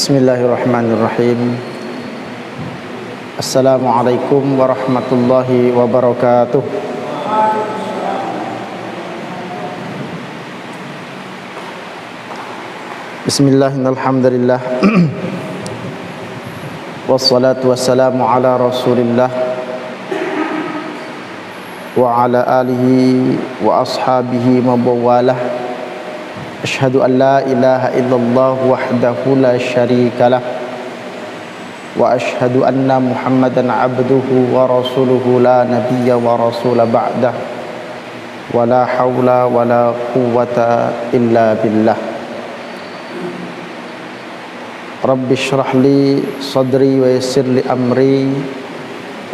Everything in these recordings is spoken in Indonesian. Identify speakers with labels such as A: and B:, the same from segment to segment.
A: Bismillahirrahmanirrahim. Assalamualaikum warahmatullahi wabarakatuh. Bismillahirrahmanirrahim. Wassalatu wassalamu ala Rasulillah wa ala alihi wa ashabihi mabawalah. Asyhadu an la ilaha illallah wahdahu la syarikalah wa asyhadu anna Muhammadan abduhu wa rasuluhu la nabiyya wa rasula ba'dah wa la hawla wa la quwwata illa billah. Rabbi shrah li sadri wa yassir li amri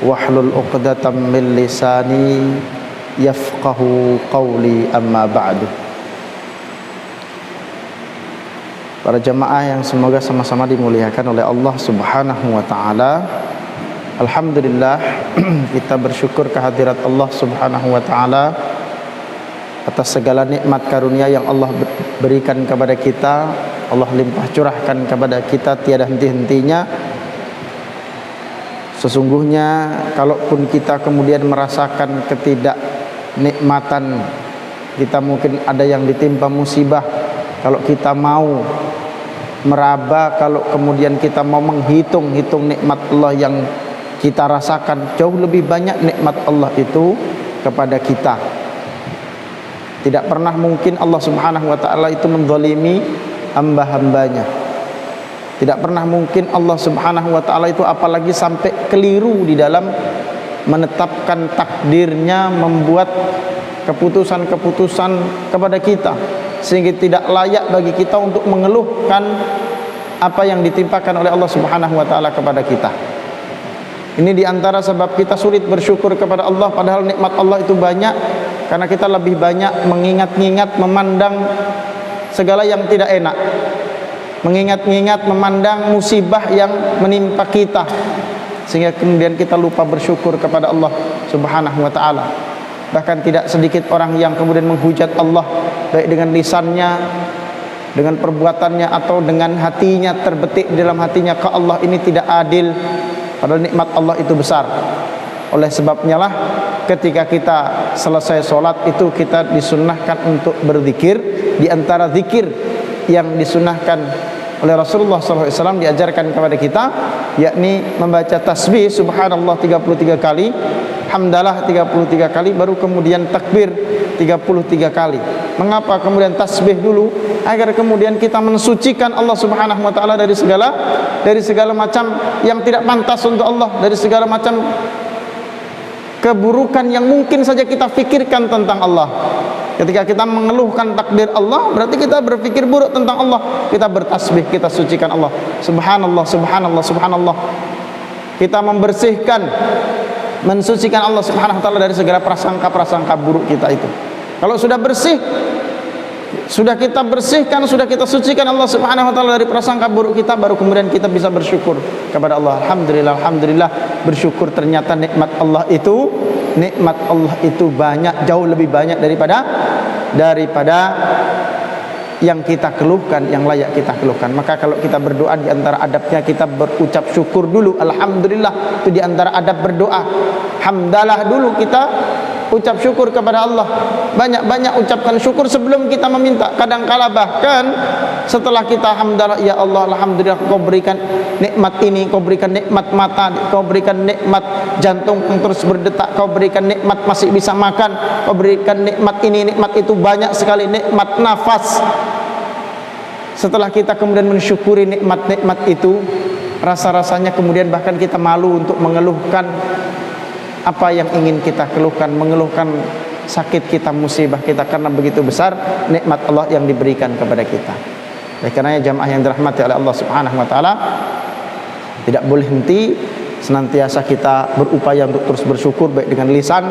A: wahlul 'uqdatam min lisani yafqahu qawli, amma ba'du. Para jamaah yang semoga sama-sama dimuliakan oleh Allah Subhanahu wa taala. Alhamdulillah, kita bersyukur kehadirat Allah Subhanahu wa taala atas segala nikmat karunia yang Allah berikan kepada kita. Allah limpah curahkan kepada kita tiada henti-hentinya. Sesungguhnya kalaupun kita kemudian merasakan ketidaknikmatan, kita mungkin ada yang ditimpa musibah, kalau kita mau meraba, kalau kemudian kita mau menghitung-hitung nikmat Allah yang kita rasakan, jauh lebih banyak nikmat Allah itu kepada kita. Tidak pernah mungkin Allah Subhanahu wa taala itu menzalimi hamba-hambanya. Tidak pernah mungkin Allah Subhanahu wa taala itu apalagi sampai keliru di dalam menetapkan takdirnya, membuat keputusan-keputusan kepada kita, sehingga tidak layak bagi kita untuk mengeluhkan apa yang ditimpakan oleh Allah Subhanahu wa taala kepada kita. Ini diantara sebab kita sulit bersyukur kepada Allah, padahal nikmat Allah itu banyak, karena kita lebih banyak mengingat-ingat, memandang segala yang tidak enak, mengingat-ingat, memandang musibah yang menimpa kita, sehingga kemudian kita lupa bersyukur kepada Allah Subhanahu wa taala. Bahkan tidak sedikit orang yang kemudian menghujat Allah, baik dengan lisannya, dengan perbuatannya, atau dengan hatinya, terbetik di dalam hatinya, ke Allah ini tidak adil, padahal nikmat Allah itu besar. Oleh sebabnya lah ketika kita selesai sholat itu kita disunnahkan untuk berzikir. Di antara zikir yang disunnahkan oleh Rasulullah SAW, diajarkan kepada kita, yakni membaca tasbih subhanallah 33 kali, hamdalah 33 kali, baru kemudian takbir 33 kali. Mengapa kemudian tasbih dulu? Agar kemudian kita mensucikan Allah Subhanahu wa taala dari segala macam yang tidak pantas untuk Allah, dari segala macam keburukan yang mungkin saja kita fikirkan tentang Allah. Ketika kita mengeluhkan takdir Allah, berarti kita berpikir buruk tentang Allah. Kita bertasbih, kita sucikan Allah. Subhanallah, subhanallah, subhanallah. Kita mensucikan Allah Subhanahu wa taala dari segala prasangka-prasangka buruk kita itu. Kalau sudah bersih, sudah kita bersihkan, sudah kita sucikan Allah Subhanahu wa taala dari prasangka buruk kita, baru kemudian kita bisa bersyukur kepada Allah. Alhamdulillah, alhamdulillah, bersyukur ternyata nikmat Allah itu banyak, jauh lebih banyak daripada yang kita keluhkan, yang layak kita keluhkan. Maka kalau kita berdoa, di antara adabnya kita berucap syukur dulu. Alhamdulillah, itu di antara adab berdoa. Hamdalah dulu, kita ucap syukur kepada Allah. Banyak-banyak ucapkan syukur sebelum kita meminta. Kadangkala bahkan setelah kita hamdalah, ya Allah, alhamdulillah, Kau berikan nikmat ini, Kau berikan nikmat mata, Kau berikan nikmat jantung yang terus berdetak, Kau berikan nikmat masih bisa makan, Kau berikan nikmat ini, nikmat itu, banyak sekali nikmat nafas. Setelah kita kemudian mensyukuri nikmat-nikmat itu, rasa-rasanya kemudian bahkan kita malu untuk mengeluhkan apa yang ingin kita keluhkan, mengeluhkan sakit kita, musibah kita, karena begitu besar nikmat Allah yang diberikan kepada kita. Oleh karenanya jamaah yang dirahmati oleh Allah Subhanahu wa taala, tidak boleh henti, senantiasa kita berupaya untuk terus bersyukur, baik dengan lisan,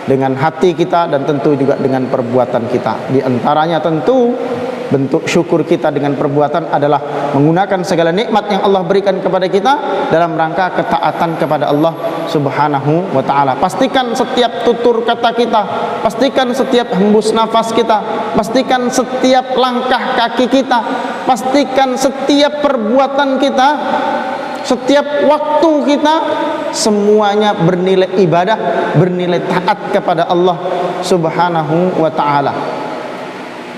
A: dengan hati kita, dan tentu juga dengan perbuatan kita. Di antaranya tentu bentuk syukur kita dengan perbuatan adalah menggunakan segala nikmat yang Allah berikan kepada kita dalam rangka ketaatan kepada Allah Subhanahu wa ta'ala. Pastikan setiap tutur kata kita, pastikan setiap hembus nafas kita, pastikan setiap langkah kaki kita, pastikan setiap perbuatan kita, setiap waktu kita, semuanya bernilai ibadah, bernilai taat kepada Allah Subhanahu wa ta'ala.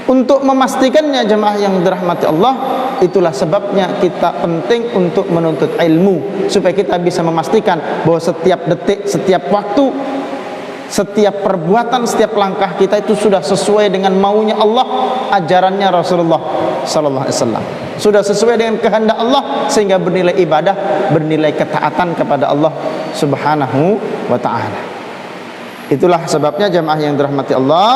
A: Untuk memastikannya jemaah yang dirahmati Allah, itulah sebabnya kita penting untuk menuntut ilmu, supaya kita bisa memastikan bahwa setiap detik, setiap waktu, setiap perbuatan, setiap langkah kita itu sudah sesuai dengan maunya Allah, ajarannya Rasulullah sallallahu alaihi wasallam, sudah sesuai dengan kehendak Allah, sehingga bernilai ibadah, bernilai ketaatan kepada Allah Subhanahu wa ta'ala. Itulah sebabnya jemaah yang dirahmati Allah,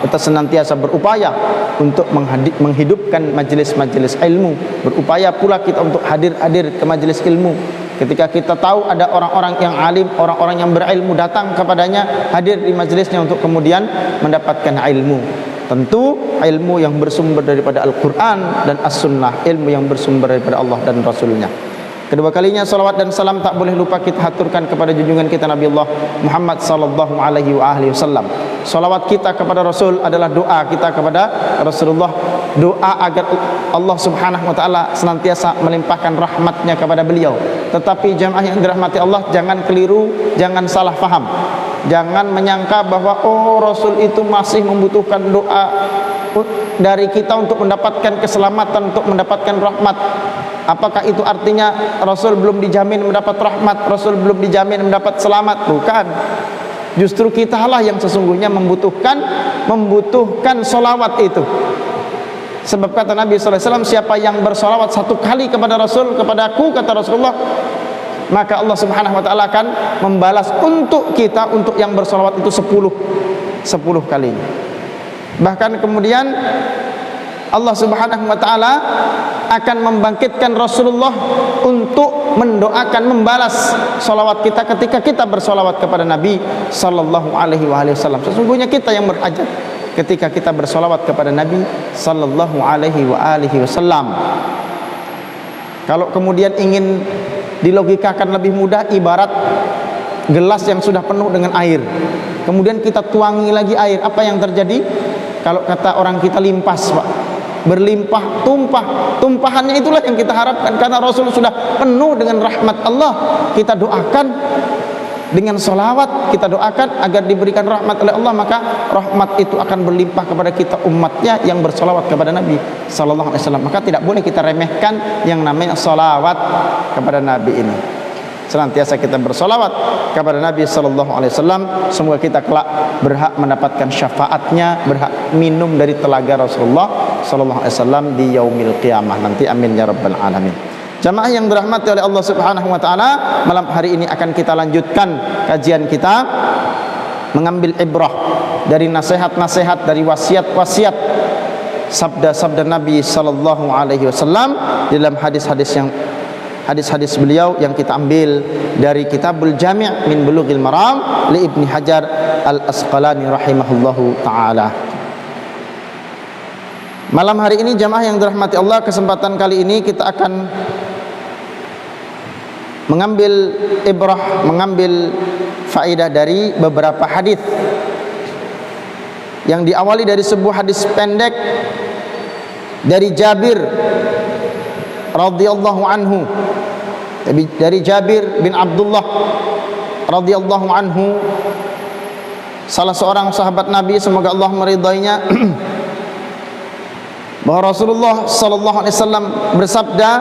A: kita senantiasa berupaya untuk menghidupkan majelis-majelis ilmu, berupaya pula kita untuk hadir ke majelis ilmu. Ketika kita tahu ada orang-orang yang alim, orang-orang yang berilmu, datang kepadanya, hadir di majelisnya untuk kemudian mendapatkan ilmu. Tentu ilmu yang bersumber daripada Al-Quran dan As-Sunnah, ilmu yang bersumber daripada Allah dan Rasulnya. Kedua kalinya salawat dan salam tak boleh lupa kita haturkan kepada junjungan kita Nabi Allah Muhammad sallallahu alaihi wasallam. Salawat kita kepada Rasul adalah doa kita kepada Rasulullah, doa agar Allah Subhanahu wa ta'ala senantiasa melimpahkan rahmatnya kepada beliau. Tetapi jamaah yang dirahmati Allah, jangan keliru, jangan salah faham, jangan menyangka bahwa Rasul itu masih membutuhkan doa dari kita untuk mendapatkan keselamatan, untuk mendapatkan rahmat. Apakah itu artinya Rasul belum dijamin mendapat rahmat, Rasul belum dijamin mendapat selamat? Bukan. Justru kitalah yang sesungguhnya membutuhkan solawat itu. Sebab kata Nabi sallallahu alaihi wasallam, siapa yang bersolawat satu kali kepada Rasul, kepadaku, kata Rasulullah, maka Allah Subhanahu wa ta'ala akan membalas untuk kita, untuk yang bersolawat itu 10 kali. Bahkan kemudian Allah Subhanahu wa ta'ala akan membangkitkan Rasulullah untuk mendoakan, membalas salawat kita ketika kita bersalawat kepada Nabi sallallahu alaihi wasallam. Sesungguhnya kita yang berhajat ketika kita bersalawat kepada Nabi sallallahu alaihi wasallam. Kalau kemudian ingin dilogikakan lebih mudah, ibarat gelas yang sudah penuh dengan air, kemudian kita tuangi lagi air, apa yang terjadi? Kalau kata orang kita, limpas, Pak, berlimpah, tumpahannya itulah yang kita harapkan. Karena Rasul sudah penuh dengan rahmat Allah, kita doakan dengan solawat, kita doakan agar diberikan rahmat oleh Allah, maka rahmat itu akan berlimpah kepada kita umatnya yang bersolawat kepada Nabi sallallahu alaihi wasallam. Maka tidak boleh kita remehkan yang namanya solawat kepada Nabi ini. Senantiasa kita bersolawat kepada Nabi sallallahu alaihi wasallam, semoga kita kelak berhak mendapatkan syafaatnya, berhak minum dari telaga Rasulullah sallallahu alaihi wasallam di yaumil qiyamah nanti. Amin ya rabbal alamin. Jamaah yang dirahmati oleh Allah Subhanahu wa ta'ala, malam hari ini akan kita lanjutkan kajian kita, mengambil ibrah dari nasihat-nasihat, dari wasiat-wasiat, sabda-sabda Nabi sallallahu alaihi wasallam dalam hadis-hadis beliau yang kita ambil dari Kitabul Jami' min Bulughil Maram li Ibni Hajar Al-Asqalani rahimahullahu ta'ala. Malam hari ini jamaah yang dirahmati Allah, kesempatan kali ini kita akan mengambil ibrah, mengambil faedah dari beberapa hadis yang diawali dari sebuah hadis pendek dari Jabir radhiyallahu anhu, dari Jabir bin Abdullah radhiyallahu anhu, salah seorang sahabat Nabi, semoga Allah meridainya, bahwa Rasulullah sallallahu alaihi wasallam bersabda,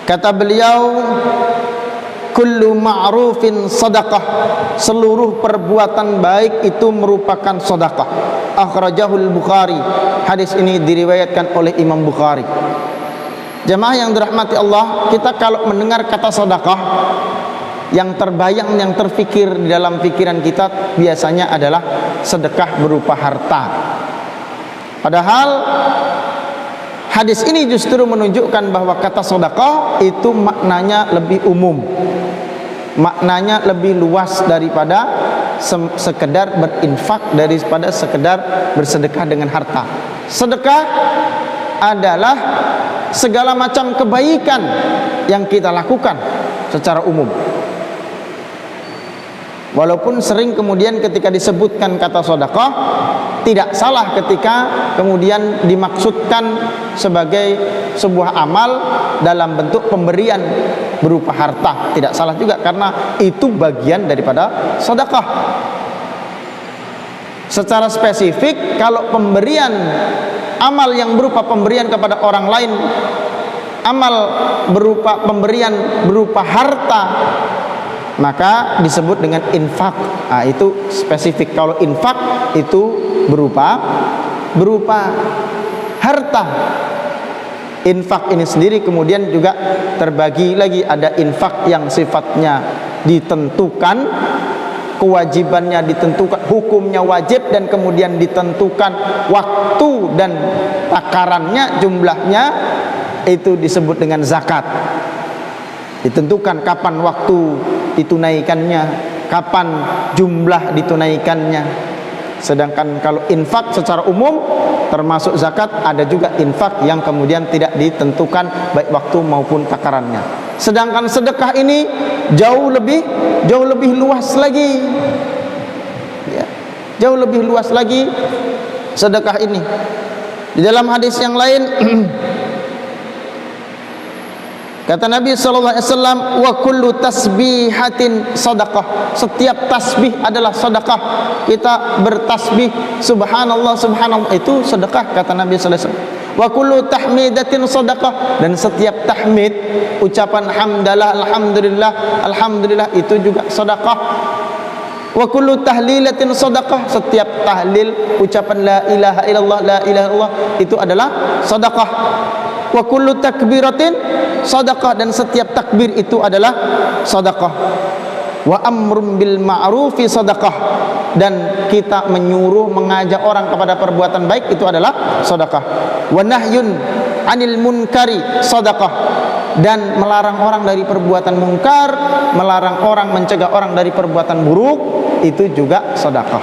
A: kata beliau, kullu ma'rufin sadaqah, seluruh perbuatan baik itu merupakan sedekah. Akhrajahul Bukhari, hadis ini diriwayatkan oleh Imam Bukhari. Jemaah yang dirahmati Allah, kita kalau mendengar kata sedekah, yang terbayang, yang terfikir di dalam pikiran kita biasanya adalah sedekah berupa harta. Padahal hadis ini justru menunjukkan bahwa kata sedekah itu maknanya lebih umum, maknanya lebih luas daripada sekedar berinfak, daripada sekedar bersedekah dengan harta. Sedekah adalah segala macam kebaikan yang kita lakukan, secara umum. Walaupun sering kemudian ketika disebutkan kata sedekah tidak salah ketika kemudian dimaksudkan sebagai sebuah amal dalam bentuk pemberian berupa harta, tidak salah juga karena itu bagian daripada sedekah. Secara spesifik kalau pemberian amal yang berupa pemberian kepada orang lain, amal berupa pemberian berupa harta, maka disebut dengan infak. Nah, itu spesifik. Kalau infak itu berupa harta. Infak ini sendiri kemudian juga terbagi lagi, ada infak yang sifatnya ditentukan, kewajibannya ditentukan, hukumnya wajib dan kemudian ditentukan waktu dan takarannya, jumlahnya, itu disebut dengan zakat. Ditentukan kapan waktu ditunaikannya, kapan jumlah ditunaikannya. Sedangkan kalau infak secara umum termasuk zakat, ada juga infak yang kemudian tidak ditentukan baik waktu maupun takarannya. Sedangkan sedekah ini jauh lebih luas lagi, ya, jauh lebih luas lagi sedekah ini. Di dalam hadis yang lain kata Nabi SAW, wa kullu tasbihatin sadaqah. Setiap tasbih adalah sedekah. Kita bertasbih subhanallah subhanallah itu sedekah, kata Nabi SAW. Wa kullu tahmidatin sadaqah. Dan setiap tahmid, ucapan hamdalah, alhamdulillah, alhamdulillah, itu juga sedekah. Wa kullu tahlilatin sadaqah. Setiap tahlil, ucapan la ilaha illallah, la ilaha illallah, itu adalah sedekah. Wa kullu takbiratin sedekah. Dan setiap takbir itu adalah sedekah. Wa amrum bil ma'rufi sedekah. Dan kita menyuruh, mengajak orang kepada perbuatan baik, itu adalah sedekah. Wa nahyun anil munkari sedekah. Dan melarang orang dari perbuatan mungkar, melarang orang, mencegah orang dari perbuatan buruk, itu juga sedekah.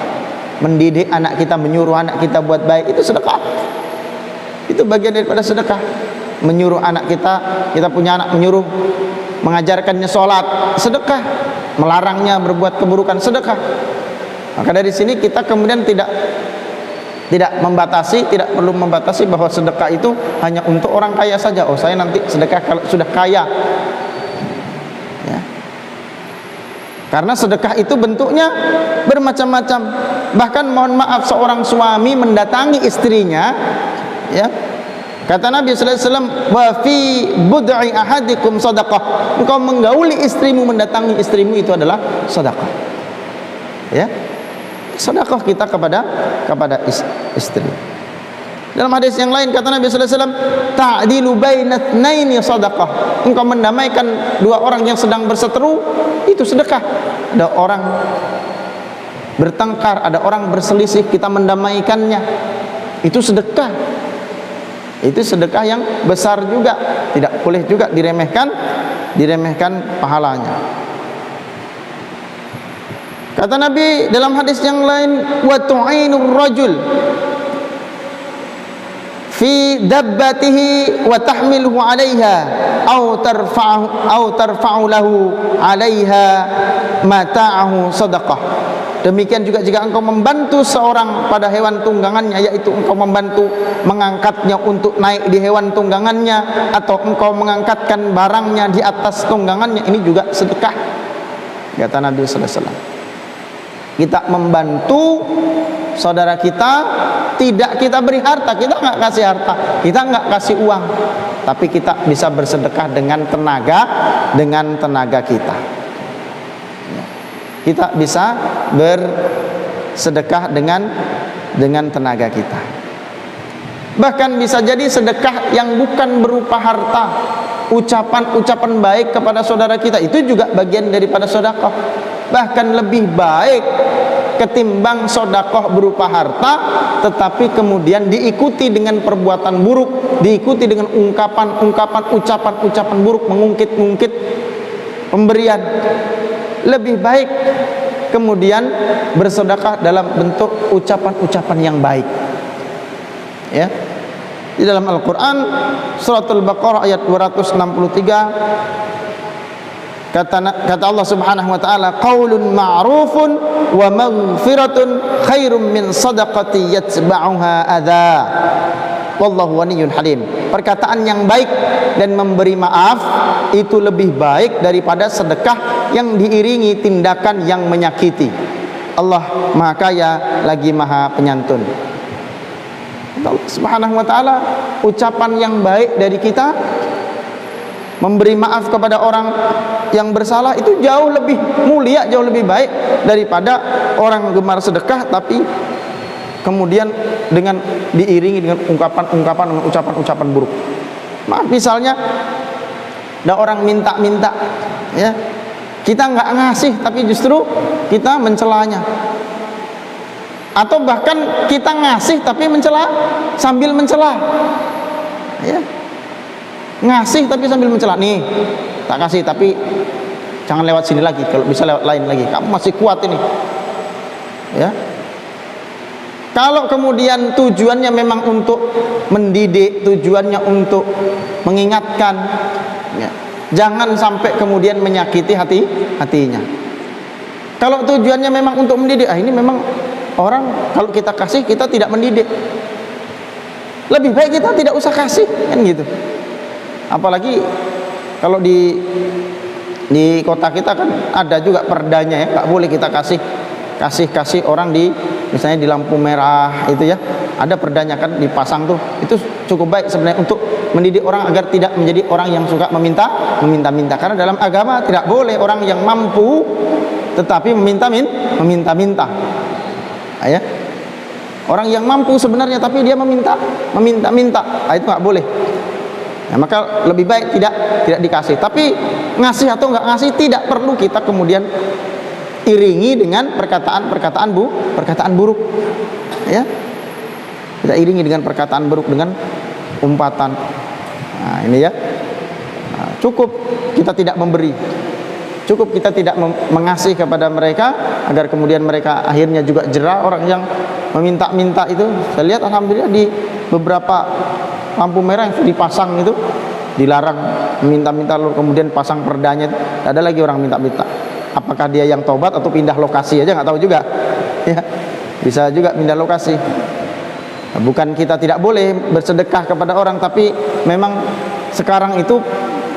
A: Mendidik anak kita, menyuruh anak kita buat baik, itu sedekah. Itu bagian daripada sedekah. Menyuruh anak kita punya anak, menyuruh, mengajarkannya sholat, sedekah. Melarangnya berbuat keburukan, sedekah. Maka dari sini kita kemudian tidak membatasi, tidak perlu membatasi bahwa sedekah itu hanya untuk orang kaya saja. Oh, saya nanti sedekah kalau sudah kaya, ya. Karena sedekah itu bentuknya bermacam-macam. Bahkan mohon maaf, seorang suami mendatangi istrinya, ya, kata Nabi sallallahu alaihi wasallam, wa fi bud'i ahadikum sadaqah. Engkau menggauli istrimu, mendatangi istrimu, itu adalah sedekah. Ya. Sedekah kita kepada istri. Dalam hadis yang lain kata Nabi sallallahu alaihi wasallam, ta'dilu baina tsnaini sadaqah. Engkau mendamaikan dua orang yang sedang berseteru, itu sedekah. Ada orang bertengkar, ada orang berselisih, kita mendamaikannya, itu sedekah. Itu sedekah yang besar juga, tidak boleh juga diremehkan pahalanya. Kata Nabi dalam hadis yang lain, wa tu'inur rajul fi dabbatihi wa tahmiluhu 'alaiha aw tarfa'u lahu 'alaiha mata'ahu sadaqah. Demikian juga jika engkau membantu seorang pada hewan tunggangannya, yaitu engkau membantu mengangkatnya untuk naik di hewan tunggangannya, atau engkau mengangkatkan barangnya di atas tunggangannya, ini juga sedekah, kata Nabi sallallahu alaihi wasallam. Kita membantu saudara kita, tidak kita beri harta, kita nggak kasih harta, kita nggak kasih uang, tapi kita bisa bersedekah dengan tenaga kita. Kita bisa bersedekah dengan tenaga kita. Bahkan bisa jadi sedekah yang bukan berupa harta, ucapan baik kepada saudara kita, itu juga bagian daripada sedekah. Bahkan lebih baik ketimbang sedekah berupa harta, tetapi kemudian diikuti dengan perbuatan buruk, diikuti dengan ucapan buruk, mengungkit pemberian. Lebih baik kemudian bersedekah dalam bentuk ucapan yang baik, ya. Di dalam Al-Quran suratul Baqarah ayat 263, Kata Allah Subhanahu wa taala, qaulun ma'rufun wa maghfiratun khairum min sadaqati yatba'uha adza. Wallahu waniyyun halim. Perkataan yang baik dan memberi maaf itu lebih baik daripada sedekah yang diiringi tindakan yang menyakiti. Allah Maha Kaya lagi Maha Penyantun. Allah Subhanahu wa taala, ucapan yang baik dari kita, memberi maaf kepada orang yang bersalah itu jauh lebih mulia, jauh lebih baik daripada orang gemar sedekah tapi kemudian dengan diiringi dengan ungkapan-ungkapan, dengan ucapan-ucapan buruk. Misalnya ada orang minta-minta, ya, kita nggak ngasih tapi justru kita mencelanya, atau bahkan kita ngasih tapi mencela, sambil mencela, ya, ngasih tapi sambil mencela. Nih, tak kasih tapi jangan lewat sini lagi, kalau bisa lewat lain lagi, kamu masih kuat ini, ya. Kalau kemudian tujuannya memang untuk mendidik, tujuannya untuk mengingatkan, ya, jangan sampai kemudian menyakiti hatinya. Kalau tujuannya memang untuk mendidik, ini memang orang kalau kita kasih kita tidak mendidik, lebih baik kita tidak usah kasih, kan gitu. Apalagi kalau di kota kita kan ada juga perdanya, ya, nggak boleh kita kasih orang di, misalnya di lampu merah itu, ya, ada perdanya kan dipasang tuh. Itu cukup baik sebenarnya untuk mendidik orang agar tidak menjadi orang yang suka meminta. Karena dalam agama tidak boleh orang yang mampu tetapi meminta-minta. Ya. Orang yang mampu sebenarnya tapi dia meminta-minta, itu nggak boleh. Ya, maka lebih baik tidak dikasih. Tapi ngasih atau nggak ngasih tidak perlu kita kemudian iringi dengan perkataan buruk, ya. Kita iringi dengan perkataan buruk, dengan umpatan. Nah, ini, ya. Nah, cukup kita tidak memberi, cukup kita tidak mengasih kepada mereka agar kemudian mereka akhirnya juga jera. Orang yang meminta-minta itu, saya lihat alhamdulillah di beberapa lampu merah yang dipasang itu dilarang meminta-minta, lalu kemudian pasang perdanya, tidak ada lagi orang minta-minta. Apakah dia yang tobat atau pindah lokasi aja nggak tahu juga, ya, bisa juga pindah lokasi. Bukan kita tidak boleh bersedekah kepada orang, tapi memang sekarang itu,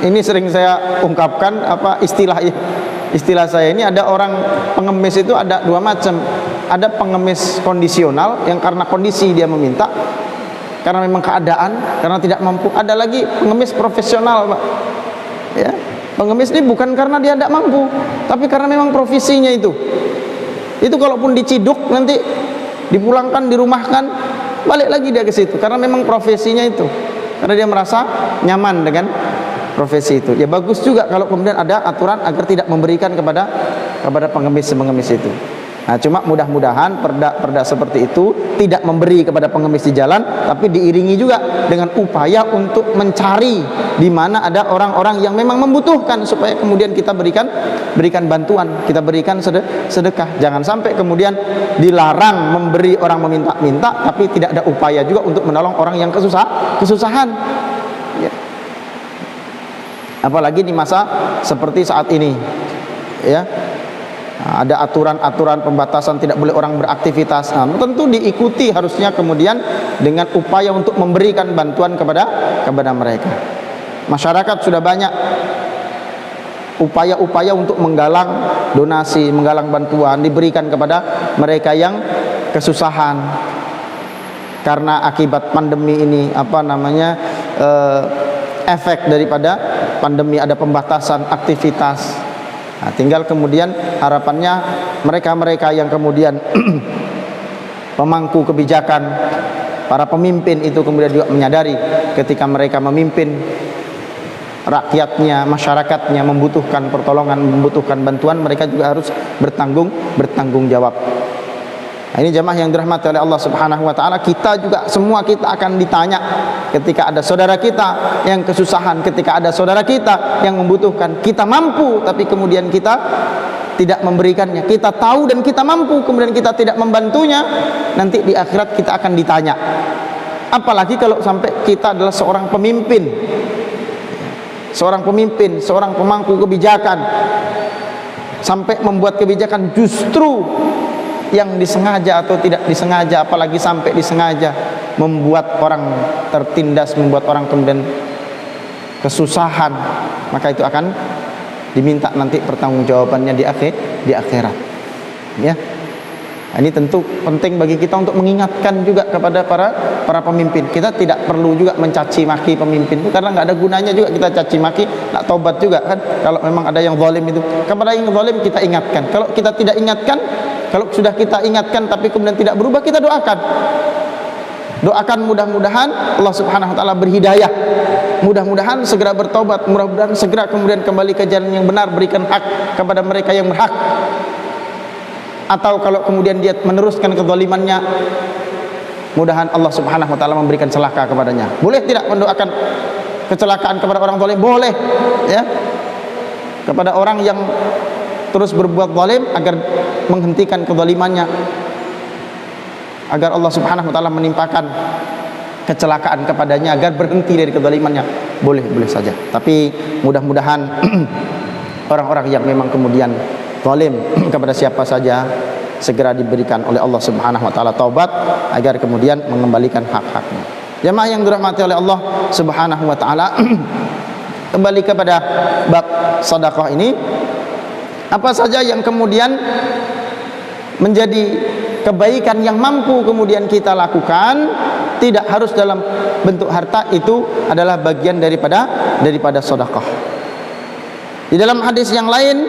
A: ini sering saya ungkapkan istilah saya ini, ada orang pengemis itu ada dua macam. Ada pengemis kondisional yang karena kondisi dia meminta, karena memang keadaan, karena tidak mampu. Ada lagi pengemis profesional, Pak, ya. Pengemis ini bukan karena dia tidak mampu, tapi karena memang profesinya itu kalaupun diciduk nanti dipulangkan, dirumahkan, balik lagi dia ke situ karena memang profesinya itu, karena dia merasa nyaman dengan profesi itu. Ya bagus juga kalau kemudian ada aturan agar tidak memberikan kepada pengemis itu. Nah, cuma mudah-mudahan perda seperti itu tidak memberi kepada pengemis di jalan, tapi diiringi juga dengan upaya untuk mencari di mana ada orang-orang yang memang membutuhkan, supaya kemudian kita berikan bantuan, kita berikan sedekah. Jangan sampai kemudian dilarang memberi orang meminta-minta, tapi tidak ada upaya juga untuk menolong orang yang kesusahan. Ya. Apalagi di masa seperti saat ini, ya. Nah, ada aturan-aturan pembatasan, tidak boleh orang beraktivitas. Nah, tentu diikuti harusnya kemudian dengan upaya untuk memberikan bantuan kepada mereka. Masyarakat sudah banyak upaya-upaya untuk menggalang donasi, menggalang bantuan, diberikan kepada mereka yang kesusahan. Karena akibat pandemi ini, efek daripada pandemi, ada pembatasan aktivitas. Nah, tinggal kemudian harapannya mereka-mereka yang kemudian pemangku kebijakan, para pemimpin itu kemudian juga menyadari ketika mereka memimpin rakyatnya, masyarakatnya membutuhkan pertolongan, membutuhkan bantuan, mereka juga harus bertanggung jawab. Nah, ini jamaah yang dirahmati oleh Allah Subhanahu wa taala, kita juga semua kita akan ditanya ketika ada saudara kita yang kesusahan, ketika ada saudara kita yang membutuhkan. Kita mampu tapi kemudian kita tidak memberikannya. Kita tahu dan kita mampu kemudian kita tidak membantunya. Nanti di akhirat kita akan ditanya. Apalagi kalau sampai kita adalah seorang pemimpin. seorang pemimpin, seorang pemangku kebijakan sampai membuat kebijakan justru yang disengaja atau tidak disengaja, apalagi sampai disengaja, membuat orang tertindas, membuat orang kemudian kesusahan, maka itu akan diminta nanti pertanggungjawabannya di akhirat. Ya. Nah, ini tentu penting bagi kita untuk mengingatkan juga kepada para pemimpin. Kita tidak perlu juga mencaci maki pemimpin itu, karena nggak ada gunanya juga kita caci maki, nak tobat juga kan. Kalau memang ada yang zalim itu, kepada yang zalim kita ingatkan. Kalau kita tidak ingatkan, kalau sudah kita ingatkan tapi kemudian tidak berubah, kita doakan. Doakan mudah-mudahan Allah Subhanahu wa taala berhidayah. Mudah-mudahan segera bertobat, mudah-mudahan segera kemudian kembali ke jalan yang benar, berikan hak kepada mereka yang berhak. Atau kalau kemudian dia meneruskan kezalimannya, mudahan Allah Subhanahu wa taala memberikan celaka kepadanya. Boleh tidak mendoakan kecelakaan kepada orang zalim? Boleh, ya. Kepada orang yang terus berbuat zalim agar menghentikan kezalimannya, agar Allah Subhanahu wa taala menimpakan kecelakaan kepadanya agar berhenti dari kezalimannya. Boleh saja. Tapi mudah-mudahan orang-orang yang memang kemudian zalim kepada siapa saja segera diberikan oleh Allah Subhanahu wa taala taubat agar kemudian mengembalikan hak-haknya. Jemaah yang dirahmati oleh Allah Subhanahu wa taala, kembali kepada bab sedekah ini, apa saja yang kemudian menjadi kebaikan yang mampu kemudian kita lakukan, tidak harus dalam bentuk harta, itu adalah bagian daripada sedekah. Di dalam hadis yang lain,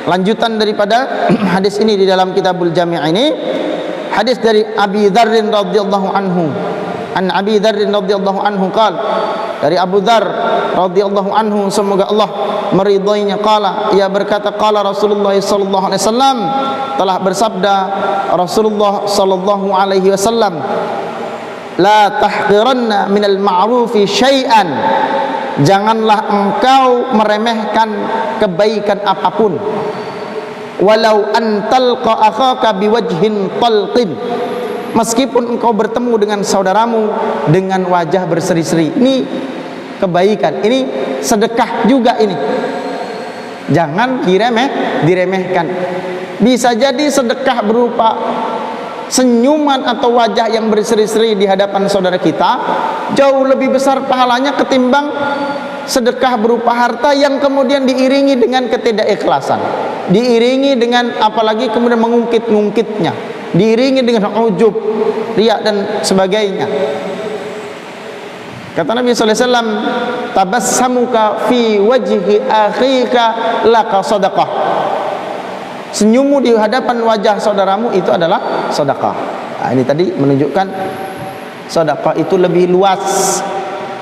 A: lanjutan daripada hadis ini di dalam Kitabul Jami' ini, hadis dari Abi Dzar radhiyallahu anhu. An Abi Dzar radhiyallahu anhu qala, dari Abu Dzar radhiyallahu anhu, semoga Allah meridainya, qala, ia berkata, qala Rasulullah sallallahu alaihi wasallam, telah bersabda Rasulullah sallallahu alaihi wasallam, la tahqiranna minal ma'rufi syai'an, janganlah engkau meremehkan kebaikan apapun, walau antalqa akhaka biwajhin talqin, meskipun engkau bertemu dengan saudaramu dengan wajah berseri-seri. Ini kebaikan, ini sedekah juga ini. Jangan diremehkan. Bisa jadi sedekah berupa senyuman atau wajah yang berseri-seri di hadapan saudara kita jauh lebih besar pahalanya ketimbang sedekah berupa harta yang kemudian diiringi dengan ketidakikhlasan, diiringi dengan apalagi kemudian mengungkit-ungkitnya, diiringi dengan ujub, riya dan sebagainya. Kata Nabi sallallahu alaihi wasallam, tabassamuka fi wajhi akhika laka sadaqah, senyummu di hadapan wajah saudaramu itu adalah sedekah. Nah, ini tadi menunjukkan sedekah itu lebih luas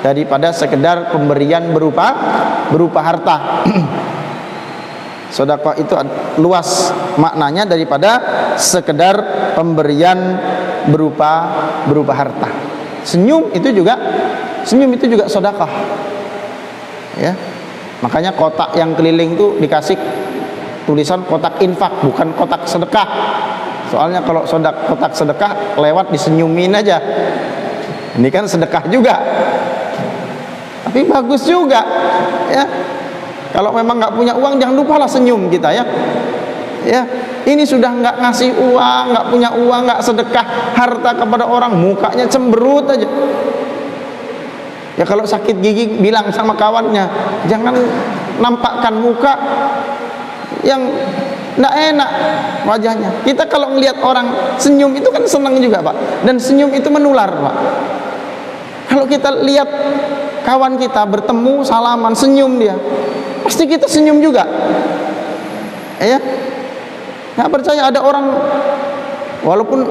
A: daripada sekedar pemberian berupa harta. Sedekah itu luas maknanya daripada sekedar pemberian berupa harta. Senyum itu juga sedekah. Ya. Makanya kotak yang keliling itu dikasih tulisan kotak infak, bukan kotak sedekah. Soalnya kalau kotak sedekah lewat disenyumin aja. Ini kan sedekah juga, tapi bagus juga, ya. Kalau memang nggak punya uang, jangan lupalah senyum kita, ya. Ya, ini sudah nggak ngasih uang, nggak punya uang, nggak sedekah harta kepada orang, mukanya cemberut aja. Ya kalau sakit gigi bilang sama kawannya, jangan nampakkan muka yang tidak enak wajahnya. Kita kalau melihat orang senyum itu kan senang juga, Pak. Dan senyum itu menular, Pak. Kalau kita lihat kawan kita bertemu, salaman, senyum dia, pasti kita senyum juga. Ya. Nggak percaya ada orang, walaupun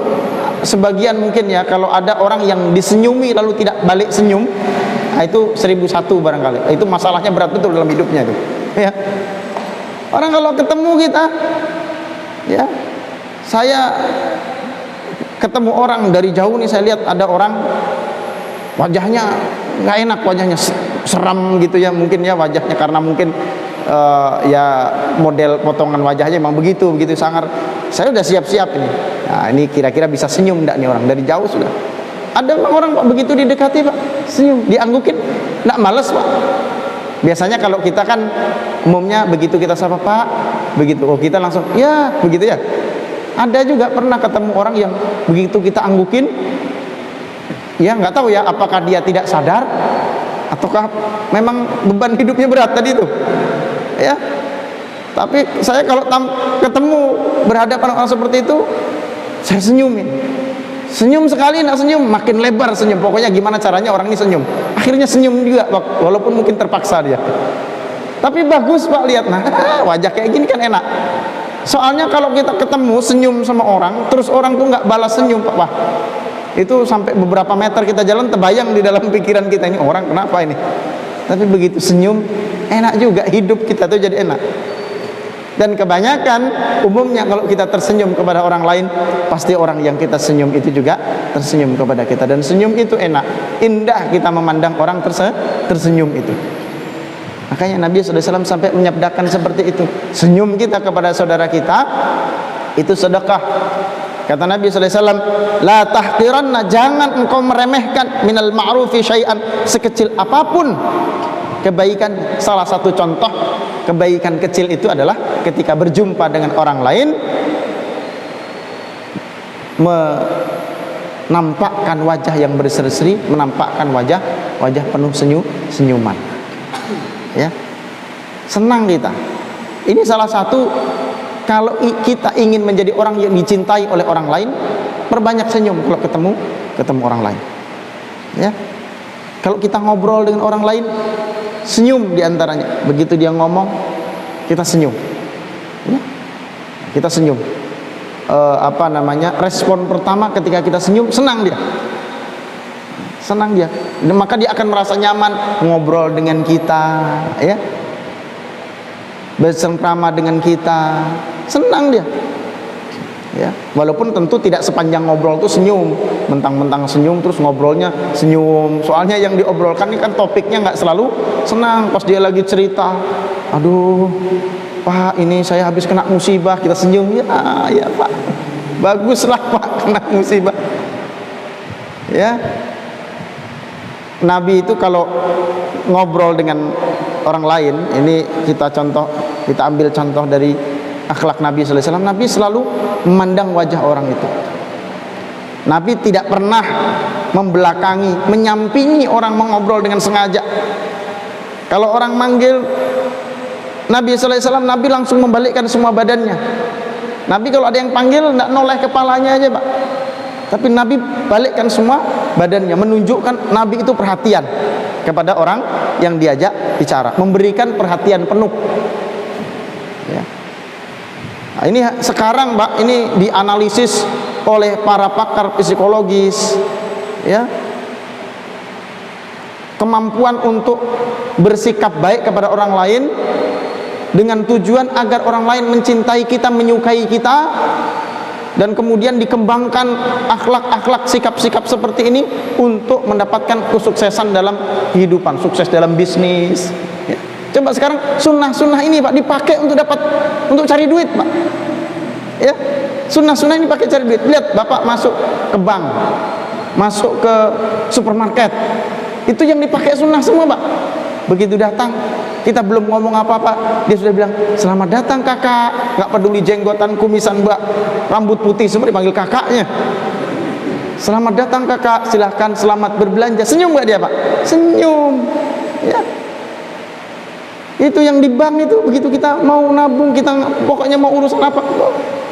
A: sebagian mungkin ya, kalau ada orang yang disenyumi lalu tidak balik senyum, nah itu 1001 barangkali. Itu masalahnya berat betul dalam hidupnya itu. Ya. Orang kalau ketemu kita, ya, saya ketemu orang dari jauh nih, saya lihat ada orang wajahnya nggak enak, wajahnya seram gitu ya, mungkin ya wajahnya karena mungkin ya model potongan wajahnya memang begitu sangar. Saya udah siap-siap ini. Nah, ini kira-kira bisa senyum enggak nih orang, dari jauh sudah. Ada orang Pak begitu didekati Pak, senyum, dianggukin, enggak malas Pak. Biasanya kalau kita kan umumnya begitu kita sapa Pak, begitu oh kita langsung ya begitu ya. Ada juga pernah ketemu orang yang begitu kita anggukin, ya nggak tahu ya apakah dia tidak sadar ataukah memang beban hidupnya berat tadi itu, ya. Tapi saya kalau ketemu berhadapan orang seperti itu, saya senyumin. Senyum sekali nak senyum, makin lebar senyum. Pokoknya gimana caranya orang ini senyum. Akhirnya senyum juga, walaupun mungkin terpaksa dia. Tapi bagus Pak, lihat nah, wajah kayak gini kan enak. Soalnya kalau kita ketemu senyum sama orang, terus orang tuh nggak balas senyum Pak, wah, itu sampai beberapa meter kita jalan terbayang di dalam pikiran kita, ini orang kenapa ini. Tapi begitu senyum, enak juga, hidup kita tuh jadi enak. Dan kebanyakan umumnya kalau kita tersenyum kepada orang lain, pasti orang yang kita senyum itu juga tersenyum kepada kita. Dan senyum itu enak, indah kita memandang orang tersenyum itu. Makanya Nabi SAW sampai menyabdakan seperti itu. Senyum kita kepada saudara kita itu sedekah. Kata Nabi SAW, la tahqiranna, jangan engkau meremehkan minal ma'rufi syai'an, sekecil apapun kebaikan. Salah satu contoh kebaikan kecil itu adalah ketika berjumpa dengan orang lain, menampakkan wajah yang berseri-seri, menampakkan wajah penuh senyuman, ya, senang kita. Ini salah satu, kalau kita ingin menjadi orang yang dicintai oleh orang lain, perbanyak senyum kalau ketemu orang lain, ya. Kalau kita ngobrol dengan orang lain, senyum diantaranya. Begitu dia ngomong, kita senyum, ya. Kita senyum. Respon pertama ketika kita senyum, senang dia. Maka dia akan merasa nyaman ngobrol dengan kita, ya, bersengkrama dengan kita, senang dia, ya. Walaupun tentu tidak sepanjang ngobrol itu senyum, mentang-mentang senyum terus ngobrolnya senyum. Soalnya yang diobrolkan ini kan topiknya nggak selalu senang. Pas dia lagi cerita, aduh Pak, ini saya habis kena musibah, kita senyum, ya Pak, baguslah Pak kena musibah, ya. Nabi itu kalau ngobrol dengan orang lain, ini kita ambil contoh dari akhlak Nabi SAW. Nabi selalu memandang wajah orang itu. Nabi tidak pernah membelakangi, menyampingi orang mengobrol dengan sengaja. Kalau orang manggil Nabi SAW, Nabi langsung membalikkan semua badannya. Nabi kalau ada yang panggil, tidak noleh kepalanya aja Pak, tapi Nabi balikkan semua badannya, menunjukkan Nabi itu perhatian kepada orang yang diajak bicara, memberikan perhatian penuh, ya. Nah, ini sekarang Pak, ini dianalisis oleh para pakar psikologis, ya, kemampuan untuk bersikap baik kepada orang lain dengan tujuan agar orang lain mencintai kita, menyukai kita, dan kemudian dikembangkan akhlak-akhlak, sikap-sikap seperti ini untuk mendapatkan kesuksesan dalam kehidupan, sukses dalam bisnis, ya. Coba sekarang sunnah-sunnah ini Pak dipakai untuk cari duit Pak, ya. Sunnah-sunnah ini pakai cari duit. Lihat Bapak masuk ke bank, masuk ke supermarket, itu yang dipakai sunnah semua Pak. Begitu datang, kita belum ngomong apa-apa, dia sudah bilang selamat datang kakak. Nggak peduli jenggotan, kumisan Mbak, rambut putih semua dipanggil kakaknya. Selamat datang kakak, silahkan, selamat berbelanja. Senyum nggak dia Pak? Senyum, ya. Itu yang di bank itu, begitu kita mau nabung, kita pokoknya mau urusan apa,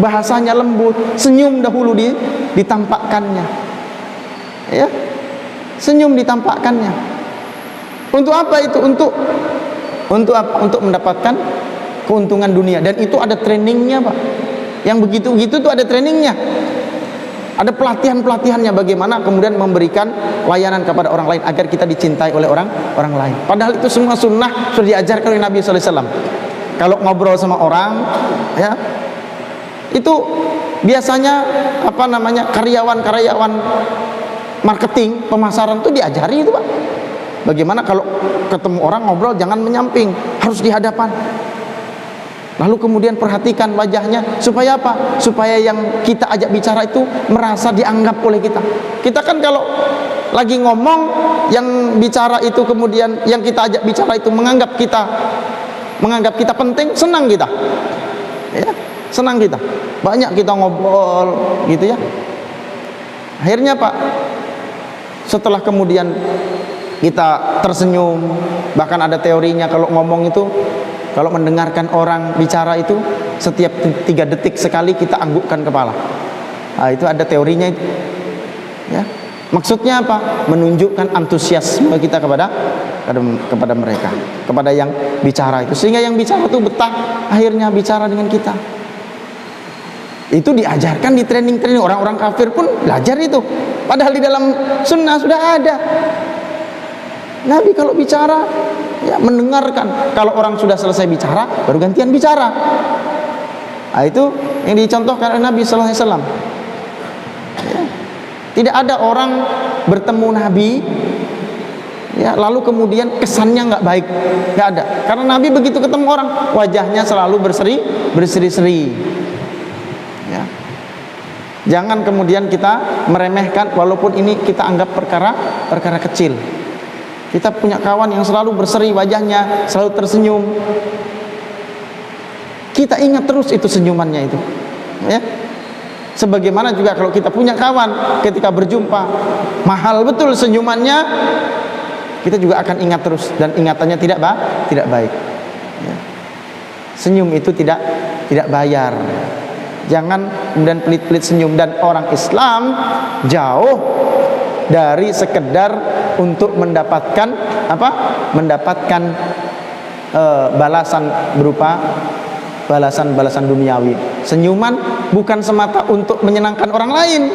A: bahasanya lembut, senyum dahulu ditampakkannya, ya. Senyum ditampakkannya. Untuk apa itu? Untuk apa? Untuk mendapatkan keuntungan dunia. Dan itu ada trainingnya Pak. Yang begitu-begitu itu ada trainingnya, ada pelatihan-pelatihannya, bagaimana kemudian memberikan layanan kepada orang lain agar kita dicintai oleh orang lain. Padahal itu semua sunnah sudah diajarkan oleh Nabi SAW. Kalau ngobrol sama orang, ya, itu biasanya karyawan marketing, pemasaran itu diajari itu Pak. Bagaimana kalau ketemu orang ngobrol jangan menyamping, harus di hadapan. Lalu kemudian perhatikan wajahnya, supaya apa? Supaya yang kita ajak bicara itu merasa dianggap oleh kita. Kita kan kalau lagi ngomong, yang bicara itu kemudian yang kita ajak bicara itu menganggap kita penting, senang kita, ya, senang kita, banyak kita ngobrol gitu ya. Akhirnya Pak, setelah kemudian kita tersenyum, bahkan ada teorinya kalau ngomong itu, kalau mendengarkan orang bicara itu setiap 3 detik sekali kita anggukkan kepala. Nah, itu ada teorinya itu, ya. Maksudnya apa? Menunjukkan antusiasme kita kepada mereka, kepada yang bicara itu, sehingga yang bicara itu betah akhirnya bicara dengan kita. Itu diajarkan di training-training. Orang-orang kafir pun belajar itu, padahal di dalam sunnah sudah ada. Nabi kalau bicara ya mendengarkan, kalau orang sudah selesai bicara baru gantian bicara. Nah, itu yang dicontohkan oleh Nabi sallallahu alaihi wasallam. Tidak ada orang bertemu Nabi ya lalu kemudian kesannya nggak baik, nggak ada. Karena Nabi begitu ketemu orang wajahnya selalu berseri-seri. Ya. Jangan kemudian kita meremehkan, walaupun ini kita anggap perkara kecil. Kita punya kawan yang selalu berseri wajahnya, selalu tersenyum. Kita ingat terus itu senyumannya itu, ya. Sebagaimana juga kalau kita punya kawan, ketika berjumpa mahal betul senyumannya, kita juga akan ingat terus, dan ingatannya tidak baik. Ya. Senyum itu tidak bayar. Jangan kemudian pelit-pelit senyum. Dan orang Islam jauh dari sekedar untuk mendapatkan balasan berupa balasan duniawi. Senyuman bukan semata untuk menyenangkan orang lain,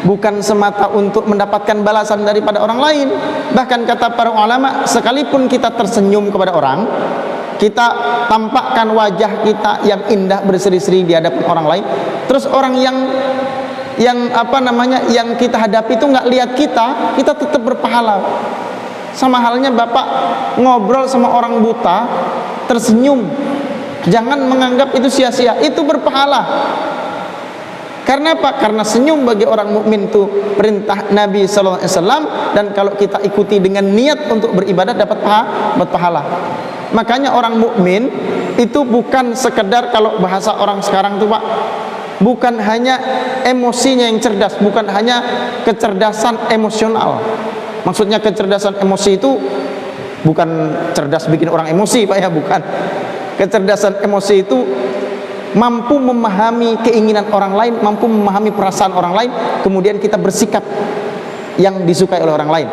A: bukan semata untuk mendapatkan balasan daripada orang lain. Bahkan kata para ulama, sekalipun kita tersenyum kepada orang, kita tampakkan wajah kita yang indah berseri-seri di hadapan orang lain, terus orang yang kita hadapi itu nggak lihat kita tetap berpahala. Sama halnya Bapak ngobrol sama orang buta tersenyum, jangan menganggap itu sia-sia, itu berpahala. Karena apa? Karena senyum bagi orang mukmin itu perintah Nabi sallallahu alaihi wasallam, dan kalau kita ikuti dengan niat untuk beribadah dapat pahala. Makanya orang mukmin itu bukan sekedar, kalau bahasa orang sekarang tuh Pak, bukan hanya emosinya yang cerdas, bukan hanya kecerdasan emosional. Maksudnya kecerdasan emosi itu bukan cerdas bikin orang emosi Pak ya, bukan. Kecerdasan emosi itu mampu memahami keinginan orang lain, mampu memahami perasaan orang lain, kemudian kita bersikap yang disukai oleh orang lain.